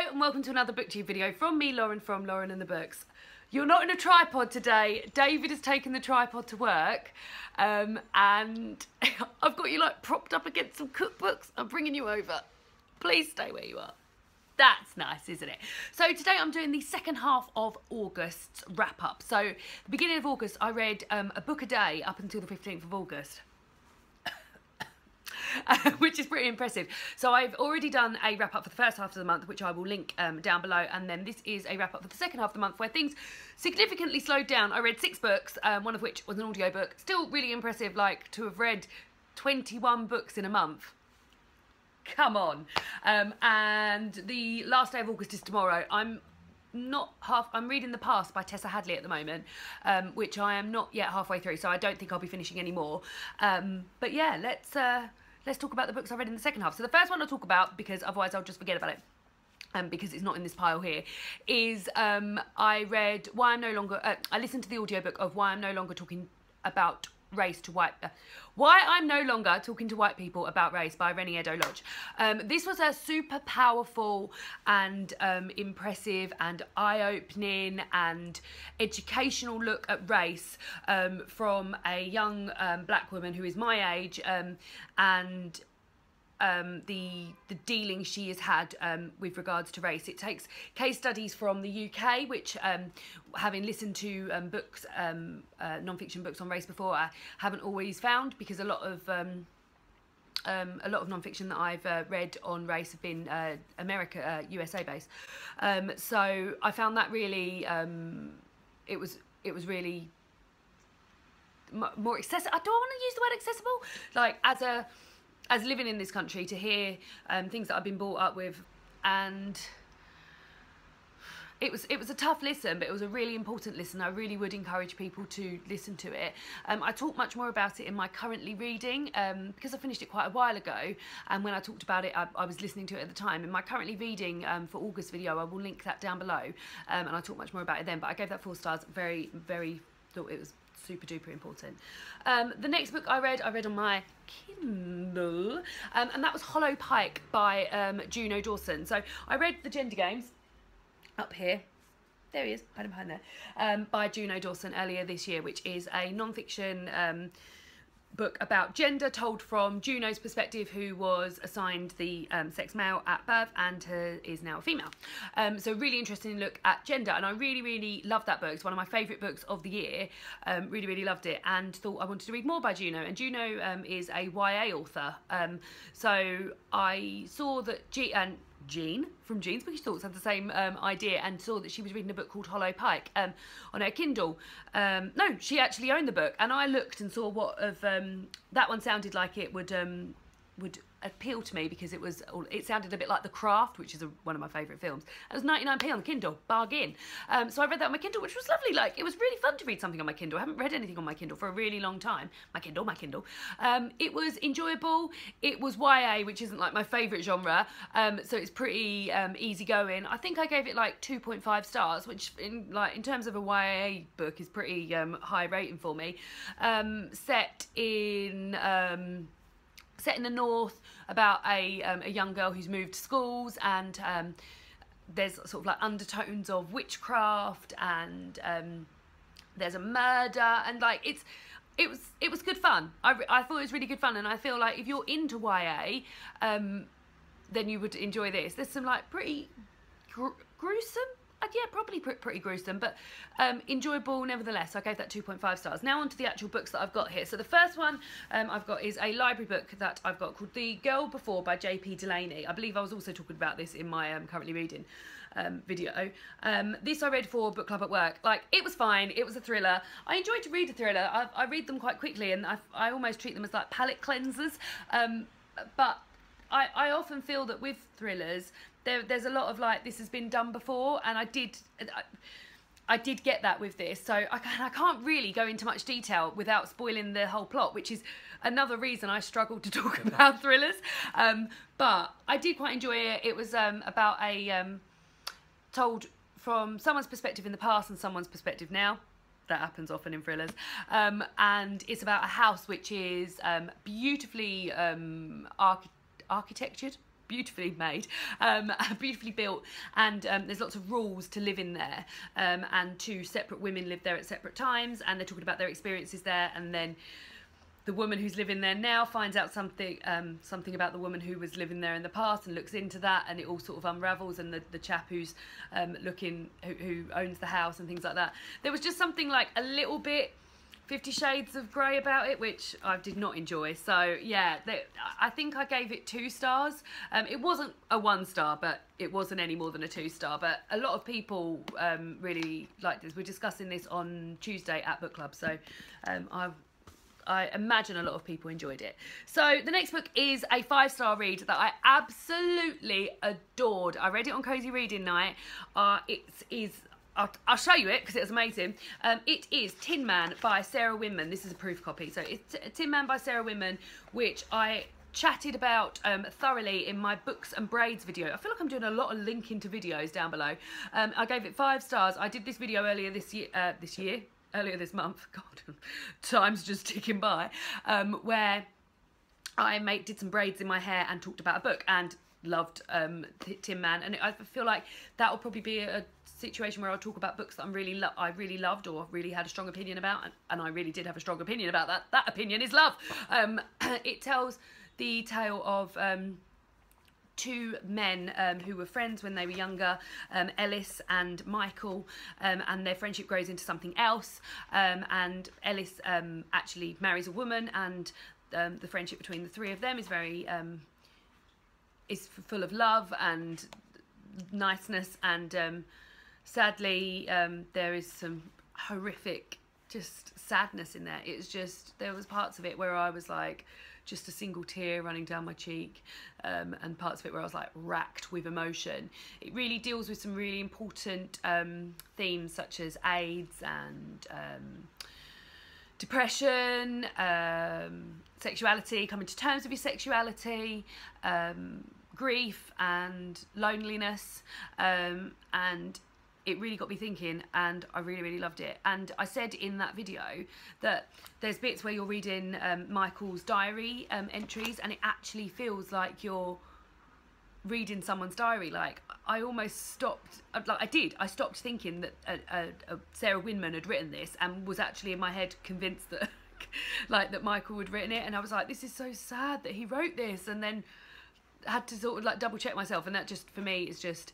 Hello and welcome to another booktube video from me, Lauren, from Lauren and the Books. You're not in a tripod today. David has taken the tripod to work and I've got you like propped up against some cookbooks. I'm bringing you over. Please stay where you are. That's nice, isn't it? So today I'm doing the second half of August's wrap up. So the beginning of August I read a book a day up until the 15th of August. Which is pretty impressive. So I've already done a wrap up for the first half of the month, which I will link down below, and then this is a wrap up for the second half of the month where things significantly slowed down. I read 6 books, one of which was an audiobook. Still really impressive, like, to have read 21 books in a month. Come on. And the last day of August is tomorrow. I'm reading The Past by Tessa Hadley at the moment, which I am not yet halfway through, so I don't think I'll be finishing any more. But yeah, let's talk about the books I read in the second half. So the first one I'll talk about, because otherwise I'll just forget about it, because it's not in this pile here, is I read Why I'm No Longer, I listened to the audiobook of Why I'm No Longer Talking About Race to White, Why I'm No Longer Talking to White People About Race by Renee Edo-Lodge. This was a super powerful and impressive and eye-opening and educational look at race from a young black woman who is my age, and the dealings she has had with regards to race. It takes case studies from the UK, which having listened to books, non-fiction books on race before, I haven't always found, because a lot of non-fiction that I've read on race have been USA based. So I found that really it was really more accessible. Do I want to use the word accessible? Like, as living in this country, to hear things that I've been brought up with, and it was a tough listen, but it was a really important listen. I really would encourage people to listen to it. I talk much more about it in my currently reading, because I finished it quite a while ago, and when I talked about it, I was listening to it at the time. In my currently reading for August video, I will link that down below, and I talk much more about it then, but I gave that 4 stars. Very, very, thought it was super duper important. The next book I read on my Kindle, and that was HALLO Pike by Juno Dawson. So I read The Gender Games, up here, there he is, hiding behind there, by Juno Dawson earlier this year, which is a non-fiction book about gender told from Juno's perspective, who was assigned the sex male at birth and is now a female. So really interesting look at gender, and I really loved that book. It's one of my favourite books of the year. Really loved it, and thought I wanted to read more by Juno. And Juno is a YA author, so I saw that Jean from Jean's Bookish Thoughts had the same idea, and saw that she was reading a book called HALLO Pike on her Kindle. No, she actually owned the book, and I looked and saw what of that one sounded like it would appeal to me, because it sounded a bit like The Craft, which is one of my favourite films. It was 99p on the Kindle, bargain. So I read that on my Kindle, which was lovely. Like, it was really fun to read something on my Kindle. I haven't read anything on my Kindle for a really long time. My Kindle. It was enjoyable. It was YA, which isn't like my favourite genre, so it's pretty easygoing. I think I gave it like 2.5 stars, which in terms of a YA book is pretty high rating for me. Set in the north, about a young girl who's moved schools, and there's sort of like undertones of witchcraft, and there's a murder, and like it was good fun. I thought it was really good fun, and I feel like if you're into YA, then you would enjoy this. There's some like pretty gruesome. Yeah, probably pretty gruesome, but enjoyable nevertheless. I gave that 2.5 stars. Now on to the actual books that I've got here. So the first one I've got is a library book that I've got called The Girl Before by J.P. Delaney. I believe I was also talking about this in my currently reading video. This I read for book club at work. Like, it was fine. It was a thriller. I enjoyed to read a thriller. I read them quite quickly, and I almost treat them as like palate cleansers. But I often feel that with thrillers, there's a lot of like, this has been done before, and I did get that with this. So I can't really go into much detail without spoiling the whole plot, which is another reason I struggle to talk about thrillers. But I did quite enjoy it. It was about told from someone's perspective in the past and someone's perspective now. That happens often in thrillers. And it's about a house which is beautifully architectured. beautifully made, beautifully built, and there's lots of rules to live in there, and two separate women live there at separate times, and they're talking about their experiences there, and then the woman who's living there now finds out something about the woman who was living there in the past and looks into that, and it all sort of unravels, and the chap who's who owns the house and things like that. There was just something like a little bit 50 Shades of Grey about it, which I did not enjoy. So yeah, I think I gave it 2 stars. It wasn't a 1 star, but it wasn't any more than a 2 star. But a lot of people really liked this. We're discussing this on Tuesday at book club, so I imagine a lot of people enjoyed it. So the next book is a 5-star read that I absolutely adored. I read it on Cozy Reading Night. I'll show you it because it was amazing. It is Tinman by Sarah Winman. This is a proof copy. So it's Tinman by Sarah Winman, which I chatted about thoroughly in my books and braids video. I feel like I'm doing a lot of linking to videos down below. I gave it 5 stars. I did this video earlier earlier this month, God, time's just ticking by, where I did some braids in my hair and talked about a book and loved Tinman, and I feel like that will probably be a situation where I'll talk about books that I really loved or really had a strong opinion about, and I really did have a strong opinion about that. That opinion is love. It tells the tale of 2 men who were friends when they were younger, Ellis and Michael, and their friendship grows into something else, and Ellis actually marries a woman, and the friendship between the 3 of them is very is full of love and niceness, and sadly there is some horrific just sadness in there. It's just, there was parts of it where I was like, just a single tear running down my cheek, and parts of it where I was like racked with emotion. It really deals with some really important themes such as AIDS and depression, sexuality, coming to terms with your sexuality, grief and loneliness, and it really got me thinking, and I really loved it. And I said in that video that there's bits where you're reading Michael's diary entries, and it actually feels like you're reading someone's diary. Like, I almost stopped, I stopped thinking that Sarah Winman had written this, and was actually in my head convinced that that Michael had written it, and I was like, this is so sad that he wrote this, and then had to sort of like double check myself, and that just, for me, is just,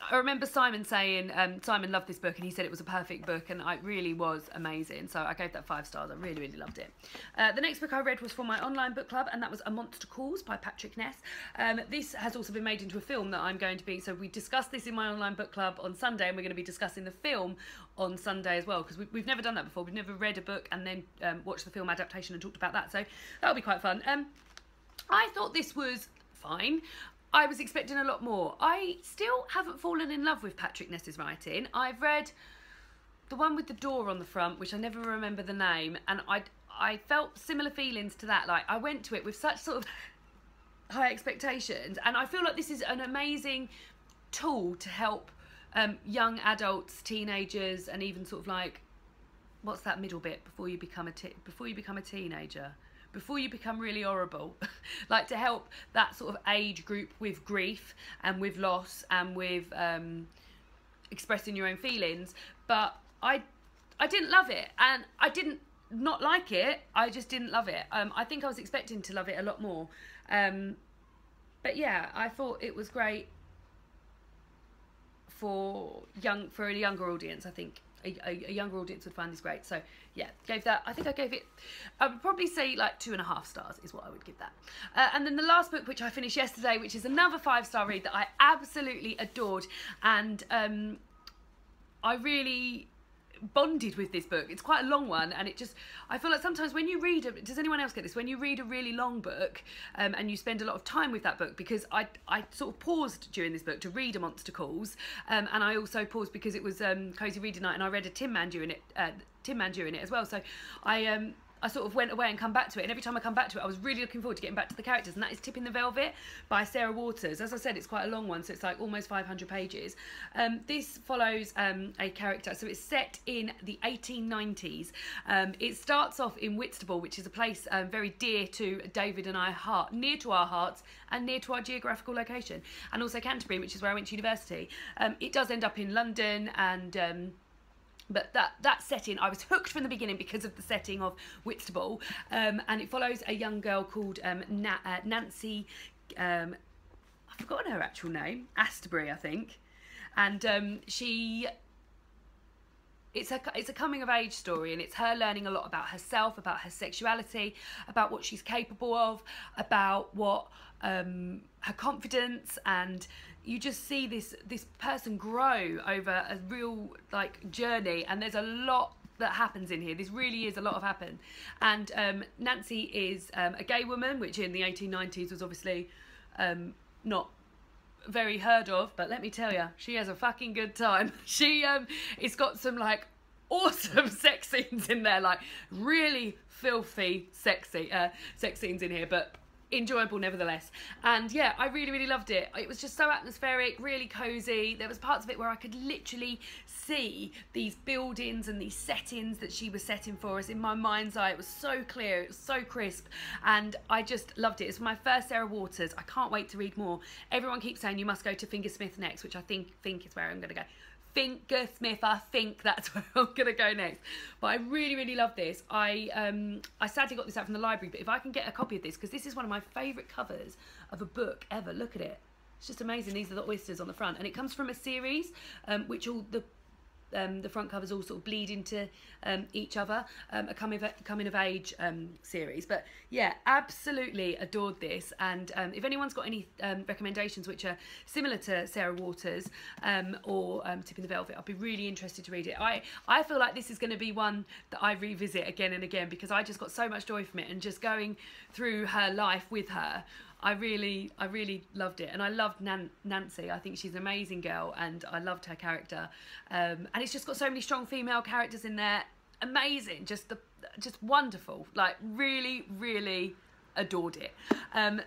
I remember Simon saying, Simon loved this book and he said it was a perfect book, and it really was amazing. So I gave that 5 stars. I really loved it. The next book I read was for my online book club, and that was A Monster Calls by Patrick Ness. This has also been made into a film that I'm going to be, so we discussed this in my online book club on Sunday, and we're going to be discussing the film on Sunday as well, because we've never done that before. We've never read a book and then watched the film adaptation and talked about that, so that'll be quite fun. I thought this was fine. I was expecting a lot more. I still haven't fallen in love with Patrick Ness's writing. I've read the one with the door on the front, which I never remember the name, and I felt similar feelings to that. Like, I went to it with such sort of high expectations, and I feel like this is an amazing tool to help young adults, teenagers, and even sort of like, what's that middle bit before you become a teenager? Before you become really horrible, like, to help that sort of age group with grief and with loss and with expressing your own feelings. But I didn't love it, and I didn't not like it, I just didn't love it. I think I was expecting to love it a lot more. But yeah, I thought it was great for a younger audience. I think a younger audience would find this great. So yeah, I think I gave it, I would probably say like 2.5 stars is what I would give that. And then the last book, which I finished yesterday, which is another 5-star read that I absolutely adored, and I really bonded with this book. It's quite a long one, and I feel like sometimes when you read does anyone else get this, when you read a really long book and you spend a lot of time with that book, because I sort of paused during this book to read A Monster Calls, and I also paused because it was Cozy Reading Night, and I read a Tinman during it as well, so I I sort of went away and come back to it, and every time I come back to it I was really looking forward to getting back to the characters, and that is Tipping the Velvet by Sarah Waters. As I said, it's quite a long one, so it's like almost 500 pages. This follows a character, so it's set in the 1890s. It starts off in Whitstable, which is a place very dear to David and I, near to our hearts and near to our geographical location, and also Canterbury, which is where I went to university. It does end up in London, and but that setting, I was hooked from the beginning because of the setting of Whitstable, and it follows a young girl called Nancy, I've forgotten her actual name, Astbury, I think, and it's a coming of age story, and it's her learning a lot about herself, about her sexuality, about what she's capable of, about what her confidence, and you just see this person grow over a real like journey, and there's a lot that happens in here. This really is a lot of happen. And Nancy is a gay woman, which in the 1890s was obviously not very heard of, but let me tell you, she has a fucking good time. It's got some like awesome sex scenes in there, like really filthy sex scenes in here, but enjoyable nevertheless. And yeah, I really loved it. It was just so atmospheric, really cozy. There was parts of it where I could literally see these buildings and these settings that she was setting for us in my mind's eye. It was so clear, it was so crisp, and I just loved it. It's my first Sarah Waters. I can't wait to read more. Everyone keeps saying you must go to Fingersmith next, which I think is where I'm going to go. Fingersmith, I think that's where I'm gonna go next. But I really love this. I sadly got this out from the library, but if I can get a copy of this, because this is one of my favourite covers of a book ever. Look at it, it's just amazing. These are the oysters on the front, and it comes from a series which all the front covers all sort of bleed into each other, a coming of age series. But yeah, absolutely adored this. And if anyone's got any recommendations which are similar to Sarah Waters or Tipping the Velvet, I'd be really interested to read it. I feel like this is going to be one that I revisit again and again, because I just got so much joy from it, and just going through her life with her, I really loved it. And I loved Nancy. I think she's an amazing girl, and I loved her character. And it's just got so many strong female characters in there. Amazing, just wonderful. Like really adored it.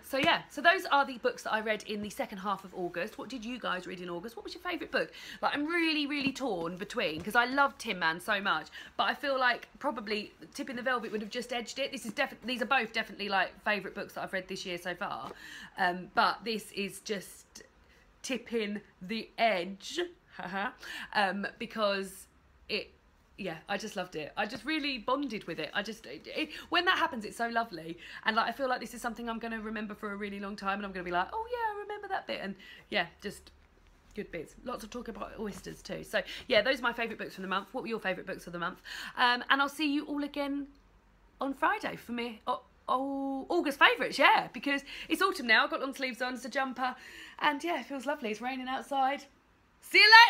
So yeah, so those are the books that I read in the second half of August. What did you guys read in August? What was your favourite book? Like, I'm really torn between, because I love Tinman so much, but I feel like probably Tipping the Velvet would have just edged it. These are both definitely like favourite books that I've read this year so far, but this is just tipping the edge, because yeah, I just loved it. I just really bonded with it. When that happens, it's so lovely. And like, I feel like this is something I'm going to remember for a really long time, and I'm going to be like, oh yeah, I remember that bit. And yeah, just good bits. Lots of talk about oysters too. So yeah, those are my favourite books from the month. What were your favourite books of the month? And I'll see you all again on Friday for me. Oh, August favourites, yeah, because it's autumn now. I've got long sleeves on, it's a jumper, and yeah, it feels lovely. It's raining outside. See you later.